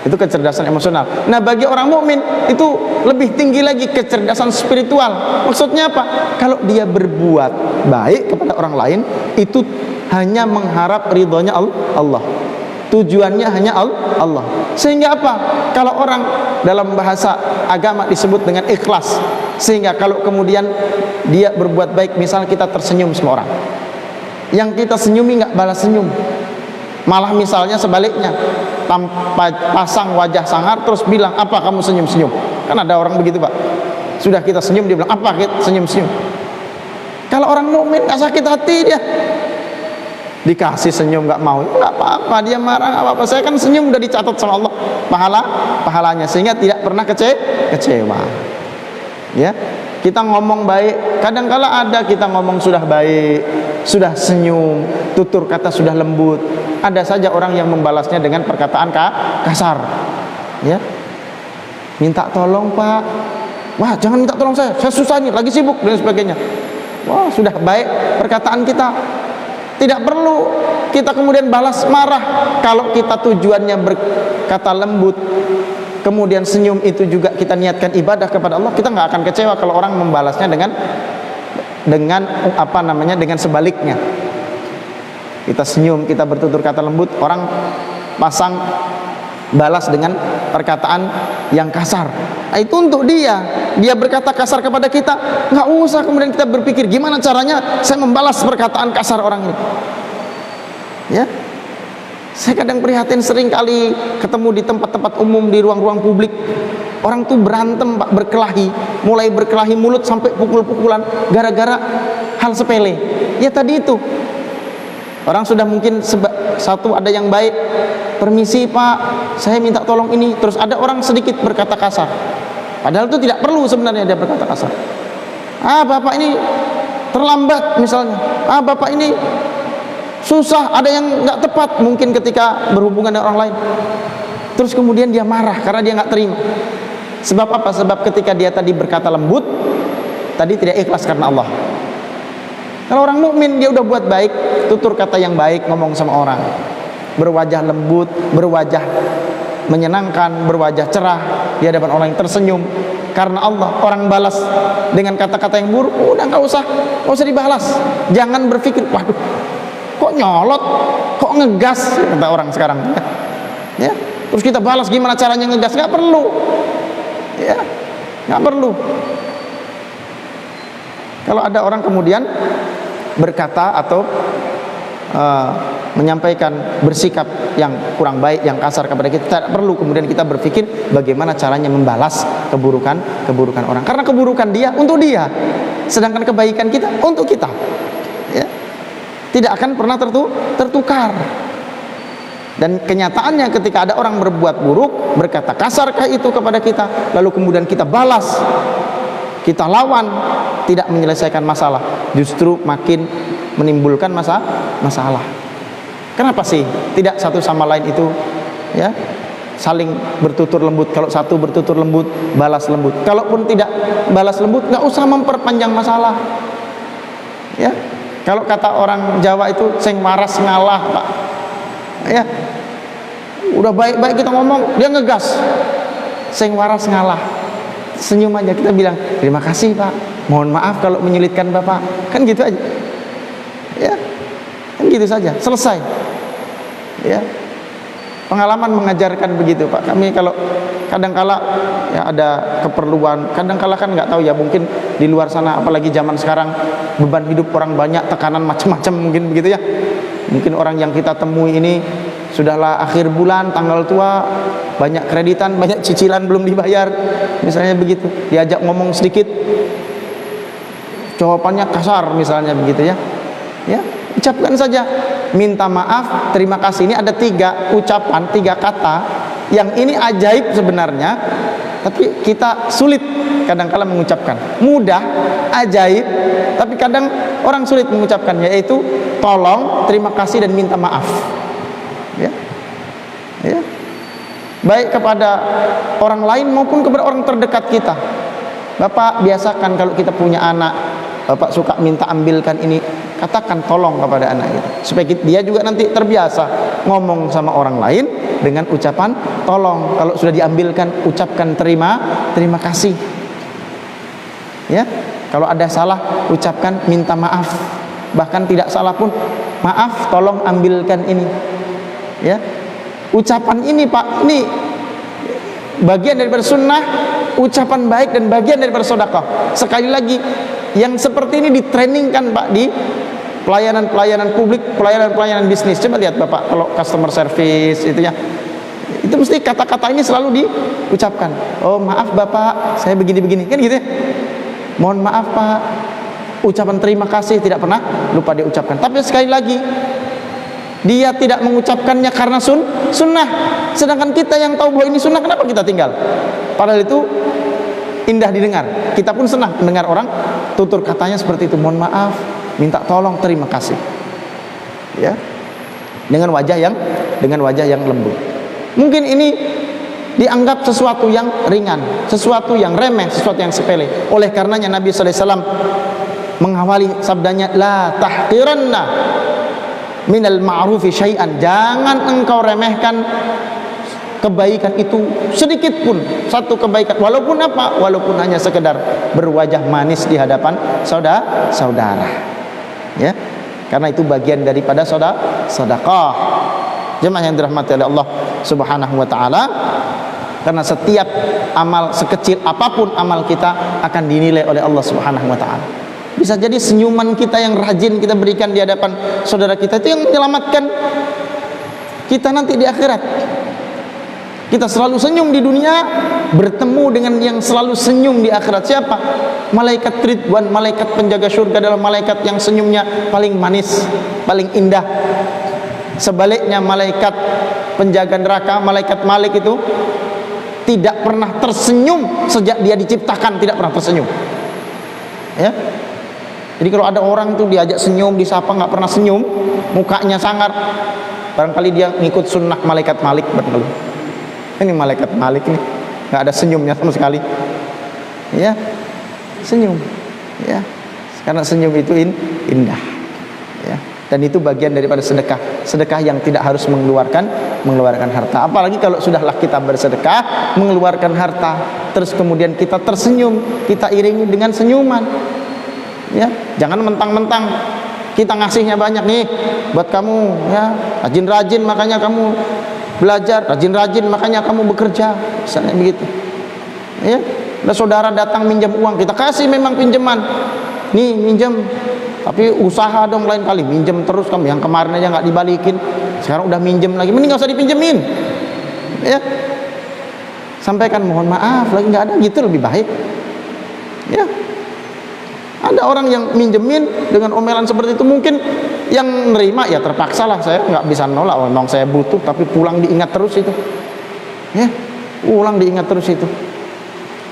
A: Itu kecerdasan emosional. Nah, bagi orang mukmin itu lebih tinggi lagi kecerdasan spiritual. Maksudnya apa? Kalau dia berbuat baik kepada orang lain, itu hanya mengharap ridhonya Allah. Tujuannya hanya Allah. Sehingga apa? Kalau orang dalam bahasa agama disebut dengan ikhlas. Sehingga kalau kemudian dia berbuat baik, misal kita tersenyum sama orang, yang kita senyumi nggak balas senyum, malah misalnya sebaliknya, pasang wajah sangar terus bilang, apa kamu senyum-senyum? Kan ada orang begitu Pak, sudah kita senyum dia bilang, apa kita senyum-senyum? Kalau orang mukmin nggak sakit hati, dia dikasih senyum nggak mau, nggak apa-apa, dia marah nggak apa-apa, saya kan senyum udah dicatat sama Allah pahalanya, sehingga tidak pernah kecewa. Ya, kita ngomong baik, kadang-kala ada kita ngomong sudah baik, sudah senyum, tutur kata sudah lembut, ada saja orang yang membalasnya dengan perkataan kasar. Ya, minta tolong Pak, wah jangan minta tolong saya susah nih, lagi sibuk dan sebagainya. Wah, sudah baik perkataan kita, tidak perlu kita kemudian balas marah. Kalau kita tujuannya berkata lembut, kemudian senyum itu juga kita niatkan ibadah kepada Allah, kita nggak akan kecewa kalau orang membalasnya dengan dengan sebaliknya. Kita senyum, kita bertutur kata lembut, orang pasang balas dengan perkataan yang kasar. Nah, itu untuk dia berkata kasar kepada kita, nggak usah kemudian kita berpikir gimana caranya saya membalas perkataan kasar orang ini. Ya, saya kadang prihatin, sering kali ketemu di tempat-tempat umum, di ruang-ruang publik, orang tuh berantem Pak, mulai berkelahi mulut sampai pukul-pukulan gara-gara hal sepele. Ya tadi itu, orang sudah mungkin satu ada yang baik, permisi Pak, saya minta tolong ini. Terus ada orang sedikit berkata kasar, padahal itu tidak perlu sebenarnya dia berkata kasar. Bapak ini terlambat misalnya, bapak ini susah, ada yang nggak tepat mungkin ketika berhubungan dengan orang lain. Terus kemudian dia marah karena dia nggak terima. Sebab apa? Sebab ketika dia tadi berkata lembut, tadi tidak ikhlas karena Allah. Kalau orang mukmin dia udah buat baik, tutur kata yang baik, ngomong sama orang, berwajah lembut, berwajah menyenangkan, berwajah cerah di hadapan orang yang tersenyum karena Allah. Orang balas dengan kata-kata yang buruk, udah nggak usah dibalas. Jangan berpikir, waduh, kok nyolot, kok ngegas, kata orang sekarang. Ya, terus kita balas gimana caranya ngegas? Nggak perlu. Ya, nggak perlu. Kalau ada orang kemudian berkata atau menyampaikan bersikap yang kurang baik, yang kasar kepada kita, tidak perlu kemudian kita berpikir bagaimana caranya membalas keburukan orang, karena keburukan dia untuk dia, sedangkan kebaikan kita untuk kita. Ya, tidak akan pernah tertukar. Dan kenyataannya ketika ada orang berbuat buruk, berkata kasar kayak itu kepada kita, lalu kemudian kita balas, kita lawan, tidak menyelesaikan masalah, justru makin menimbulkan masalah. Kenapa sih tidak satu sama lain itu ya saling bertutur lembut? Kalau satu bertutur lembut, balas lembut. Kalaupun tidak balas lembut, nggak usah memperpanjang masalah. Ya, kalau kata orang Jawa itu sing waras ngalah, Pak. Ya, udah baik-baik kita ngomong, dia ngegas. Sing waras ngalah. Senyum aja, kita bilang terima kasih Pak, mohon maaf kalau menyulitkan Bapak, kan gitu aja. Ya, kan gitu saja, selesai. Ya, pengalaman mengajarkan begitu Pak. Kami kalau kadangkala ya ada keperluan, kadangkala kan nggak tahu ya, mungkin di luar sana apalagi zaman sekarang beban hidup orang banyak, tekanan macam-macam mungkin begitu ya. Mungkin orang yang kita temui ini sudahlah akhir bulan, tanggal tua, banyak kreditan, banyak cicilan belum dibayar, misalnya begitu. Diajak ngomong sedikit, jawabannya kasar misalnya begitu ya. Ya, ucapkan saja minta maaf, terima kasih. Ini ada 3 ucapan, 3 kata yang ini ajaib sebenarnya, tapi kita sulit kadang-kala mengucapkan. Mudah, ajaib, tapi kadang orang sulit mengucapkan, yaitu tolong, terima kasih, dan minta maaf. Ya, ya, baik kepada orang lain maupun kepada orang terdekat kita. Bapak biasakan kalau kita punya anak, Bapak suka minta ambilkan ini, katakan tolong kepada anak itu, supaya dia juga nanti terbiasa ngomong sama orang lain dengan ucapan tolong. Kalau sudah diambilkan, ucapkan terima kasih. Ya, kalau ada salah, ucapkan minta maaf. Bahkan tidak salah pun, maaf, tolong ambilkan ini. Ya, ucapan ini Pak, ini bagian daripada sunnah, ucapan baik dan bagian daripada sedekah. Sekali lagi, yang seperti ini ditrainingkan Pak di pelayanan publik, pelayanan bisnis. Coba lihat Bapak kalau customer service itu ya, itu mesti kata-kata ini selalu diucapkan. Oh maaf Bapak, saya begini-begini, kan gitu ya. Mohon maaf Pak. Ucapan terima kasih tidak pernah lupa diucapkan. Tapi sekali lagi, dia tidak mengucapkannya karena sunnah. Sedangkan kita yang tahu bahwa ini sunnah, kenapa kita tinggal? Padahal itu indah didengar. Kita pun senang mendengar orang tutur katanya seperti itu. Mohon maaf, minta tolong, terima kasih. Ya, dengan wajah yang lembut. Mungkin ini dianggap sesuatu yang ringan, sesuatu yang remeh, sesuatu yang sepele. Oleh karenanya Nabi sallallahu alaihi wasallam mengawali sabdanya, la tahqiranna minal ma'rufi syai'an. Jangan engkau remehkan kebaikan itu sedikit pun, satu kebaikan, walaupun apa? Walaupun hanya sekedar berwajah manis di hadapan saudara. Ya, karena itu bagian daripada sedekah. Jemaah yang dirahmati oleh Allah Subhanahu wa taala, karena setiap amal sekecil apapun amal kita akan dinilai oleh Allah Subhanahu wa taala. Bisa jadi senyuman kita yang rajin kita berikan di hadapan saudara kita itu yang menyelamatkan kita nanti di akhirat. Kita selalu senyum di dunia, bertemu dengan yang selalu senyum di akhirat. Siapa? Malaikat Ridwan, malaikat penjaga surga, adalah malaikat yang senyumnya paling manis, paling indah. Sebaliknya malaikat penjaga neraka, malaikat Malik itu tidak pernah tersenyum sejak dia diciptakan, tidak pernah tersenyum. Ya. Jadi kalau ada orang tuh diajak senyum, disapa nggak pernah senyum, mukanya sangar, barangkali dia ngikut sunnah malaikat Malik. Barangkali ini malaikat Malik nih nggak ada senyumnya sama sekali. Ya, senyum. Ya, karena senyum itu indah. Ya. Dan itu bagian daripada sedekah. Sedekah yang tidak harus mengeluarkan harta. Apalagi kalau sudahlah kita bersedekah, mengeluarkan harta, terus kemudian kita tersenyum, kita iringi dengan senyuman. Ya, jangan mentang-mentang kita ngasihnya banyak nih buat kamu, ya, rajin-rajin makanya kamu belajar, rajin-rajin makanya kamu bekerja, misalnya begitu. Ya, ada saudara datang minjam uang, kita kasih memang pinjaman. Nih minjam, tapi usaha dong lain kali, minjem terus kamu, yang kemarin aja nggak dibalikin, sekarang udah minjem lagi, mending nggak usah dipinjemin. Ya, sampaikan mohon maaf lagi nggak ada, gitu lebih baik. Ya, ada orang yang minjemin dengan omelan seperti itu, mungkin yang nerima ya terpaksa lah, saya nggak bisa nolak, memang saya butuh, tapi pulang diingat terus itu. Ya, pulang diingat terus itu,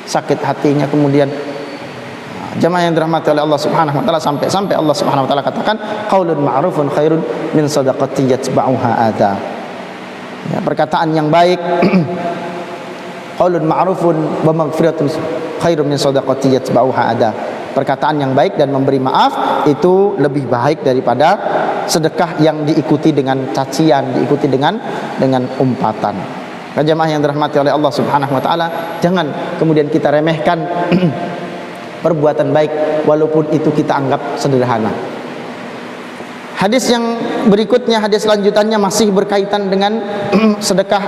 A: sakit hatinya kemudian. Jamaah yang dirahmati oleh Allah Subhanahu wa taala, sampai Allah Subhanahu wa taala katakan qaulun ma'rufun khairun min shadaqatin yatba'uha adza. Ya, perkataan yang baik qaulun ma'rufun wa maghfiratun khairun min shadaqatin yatba'uha adza. Perkataan yang baik dan memberi maaf itu lebih baik daripada sedekah yang diikuti dengan cacian, diikuti dengan umpatan. Jamaah yang dirahmati oleh Allah Subhanahu wa taala, jangan kemudian kita remehkan perbuatan baik walaupun itu kita anggap sederhana. Hadis yang berikutnya, hadis lanjutannya masih berkaitan dengan sedekah,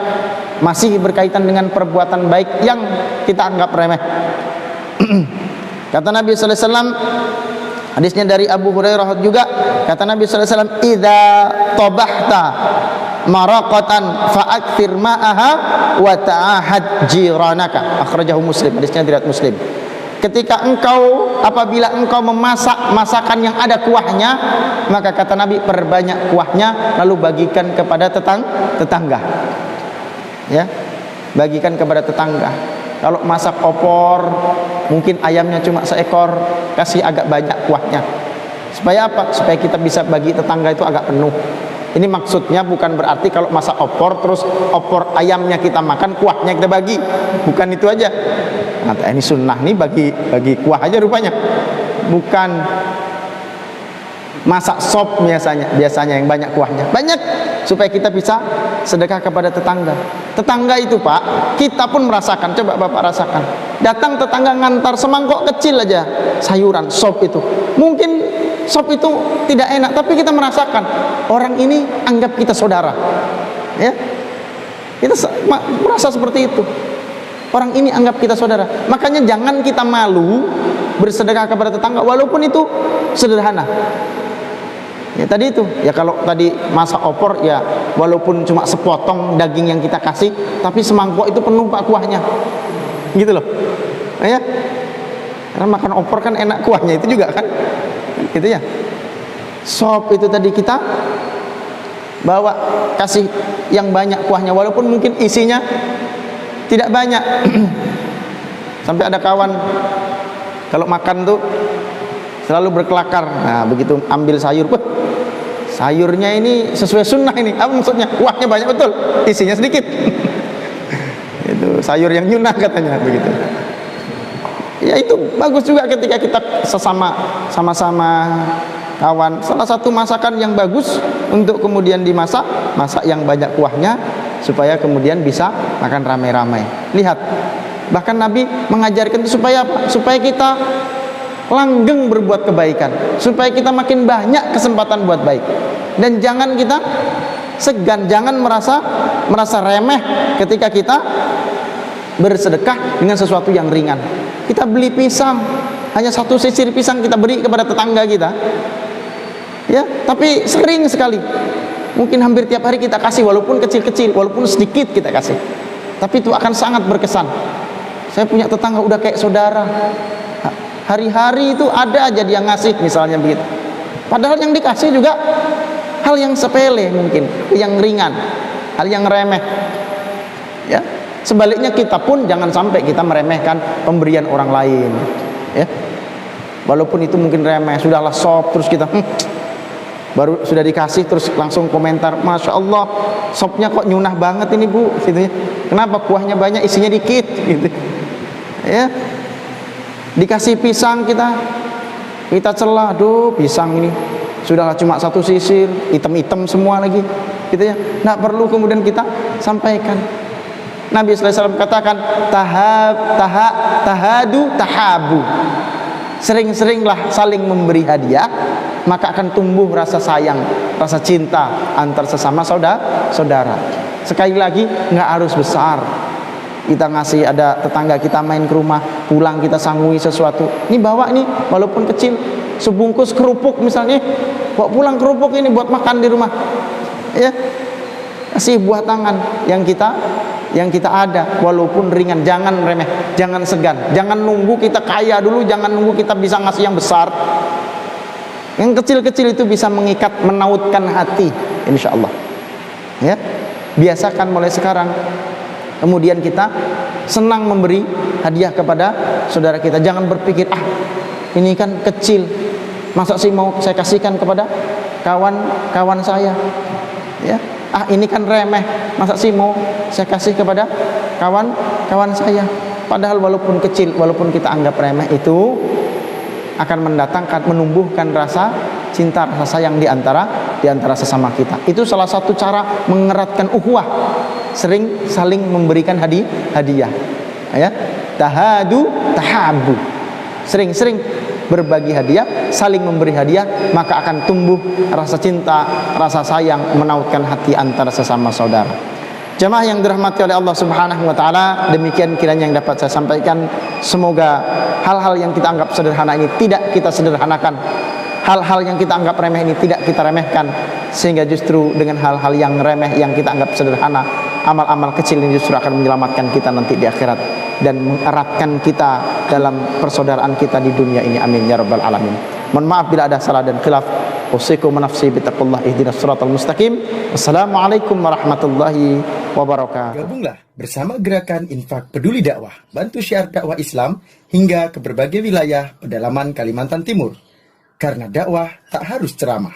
A: masih berkaitan dengan perbuatan baik yang kita anggap remeh. Kata Nabi sallallahu alaihi wasallam, hadisnya dari Abu Hurairah juga, kata Nabi sallallahu alaihi wasallam, "Idza tabahta maraqatan fa'akthir ma'aha wa ta'ahad jiranaka." Akhrajahu Muslim, hadisnya riwayat Muslim. Ketika apabila engkau memasak masakan yang ada kuahnya, maka kata Nabi, perbanyak kuahnya, lalu bagikan kepada tetangga. Ya, bagikan kepada tetangga. Kalau masak opor, mungkin ayamnya cuma seekor, kasih agak banyak kuahnya. Supaya apa? Supaya kita bisa bagi tetangga itu agak penuh. Ini maksudnya bukan berarti kalau masak opor, terus opor ayamnya kita makan, kuahnya kita bagi. Bukan itu aja. Nah, ini sunnah nih, bagi kuah aja rupanya. Bukan masak sop biasanya yang banyak kuahnya. Banyak supaya kita bisa sedekah kepada tetangga. Tetangga itu Pak, kita pun merasakan. Coba Bapak rasakan. Datang tetangga ngantar semangkok kecil aja sayuran, sop itu. Mungkin sop itu tidak enak, tapi kita merasakan orang ini anggap kita saudara. Ya, kita merasa seperti itu. Orang ini anggap kita saudara. Makanya jangan kita malu bersedekah kepada tetangga walaupun itu sederhana. Ya tadi itu, ya kalau tadi masak opor, ya walaupun cuma sepotong daging yang kita kasih, tapi semangkok itu penuh Pak kuahnya. Gitu loh. Ya. Karena makan opor kan enak kuahnya itu juga kan. Gitu ya. Sop itu tadi kita bawa, kasih yang banyak kuahnya walaupun mungkin isinya tidak banyak. Sampai ada kawan kalau makan tuh selalu berkelakar. Nah, begitu ambil sayur, sayurnya ini sesuai sunnah ini. Apa maksudnya? Kuahnya banyak betul, isinya sedikit. Itu sayur yang nyunah katanya begitu. Ya itu bagus juga ketika kita sama-sama kawan. Salah satu masakan yang bagus untuk kemudian dimasak, masak yang banyak kuahnya supaya kemudian bisa makan ramai-ramai. Lihat, bahkan Nabi mengajarkan itu supaya apa? Supaya kita langgeng berbuat kebaikan, supaya kita makin banyak kesempatan buat baik. Dan jangan kita segan, jangan merasa remeh ketika kita bersedekah dengan sesuatu yang ringan. Kita beli pisang, hanya satu sisir pisang kita beri kepada tetangga kita. Ya, tapi sering sekali. Mungkin hampir tiap hari kita kasih, walaupun kecil-kecil, walaupun sedikit kita kasih. Tapi itu akan sangat berkesan. Saya punya tetangga udah kayak saudara. Hari-hari itu ada aja dia ngasih, misalnya begitu. Padahal yang dikasih juga hal yang sepele mungkin, yang ringan, hal yang remeh. Ya, sebaliknya kita pun jangan sampai kita meremehkan pemberian orang lain. Ya, walaupun itu mungkin remeh, sudahlah sop, terus kita baru sudah dikasih terus langsung komentar, Masya Allah sopnya kok nyunah banget ini bu, gitu ya. Kenapa kuahnya banyak isinya dikit, gitu. Ya, dikasih pisang kita celah, aduh pisang ini sudahlah cuma satu sisir, hitam-hitam semua lagi, gitu ya. Nggak perlu kemudian kita sampaikan. Nabi SAW katakan tahadu tahabu, sering-seringlah saling memberi hadiah, maka akan tumbuh rasa sayang, rasa cinta antar sesama saudara. Sekali lagi, nggak harus besar. Kita ngasih, ada tetangga kita main ke rumah, pulang kita sanggui sesuatu, ini bawa nih, walaupun kecil, sebungkus kerupuk misalnya, bawa pulang kerupuk ini buat makan di rumah, ya, kasih buah tangan yang kita ada, walaupun ringan, jangan remeh, jangan segan, jangan nunggu kita kaya dulu, jangan nunggu kita bisa ngasih yang besar. Yang kecil-kecil itu bisa mengikat, menautkan hati, insya Allah. Ya, biasakan mulai sekarang. Kemudian kita senang memberi hadiah kepada saudara kita. Jangan berpikir, ini kan kecil, masa sih mau saya kasihkan kepada kawan-kawan saya. Ya, ini kan remeh, masa sih mau saya kasih kepada kawan-kawan saya. Padahal walaupun kecil, walaupun kita anggap remeh, itu akan mendatangkan, menumbuhkan rasa cinta, rasa sayang di antara sesama kita. Itu salah satu cara mengeratkan ukhuwah, sering saling memberikan hadiah. Ya, tahadu tahabu, sering-sering berbagi hadiah, saling memberi hadiah, maka akan tumbuh rasa cinta, rasa sayang, menautkan hati antara sesama saudara. Jemaah yang dirahmati oleh Allah Subhanahu wa taala, demikian kiranya yang dapat saya sampaikan. Semoga hal-hal yang kita anggap sederhana ini tidak kita sederhanakan, hal-hal yang kita anggap remeh ini tidak kita remehkan, sehingga justru dengan hal-hal yang remeh yang kita anggap sederhana, amal-amal kecil ini justru akan menyelamatkan kita nanti di akhirat dan mengeratkan kita dalam persaudaraan kita di dunia ini. Amin ya rabbal alamin. Mohon maaf bila ada salah dan khilaf. Usikum nafsi bittaqullah, ihdinas siratal mustaqim. Wassalamualaikum warahmatullahi wabarakatuh.
B: Gabunglah bersama gerakan Infak Peduli Dakwah, bantu syiar dakwah Islam hingga ke berbagai wilayah pedalaman Kalimantan Timur. Karena dakwah tak harus ceramah.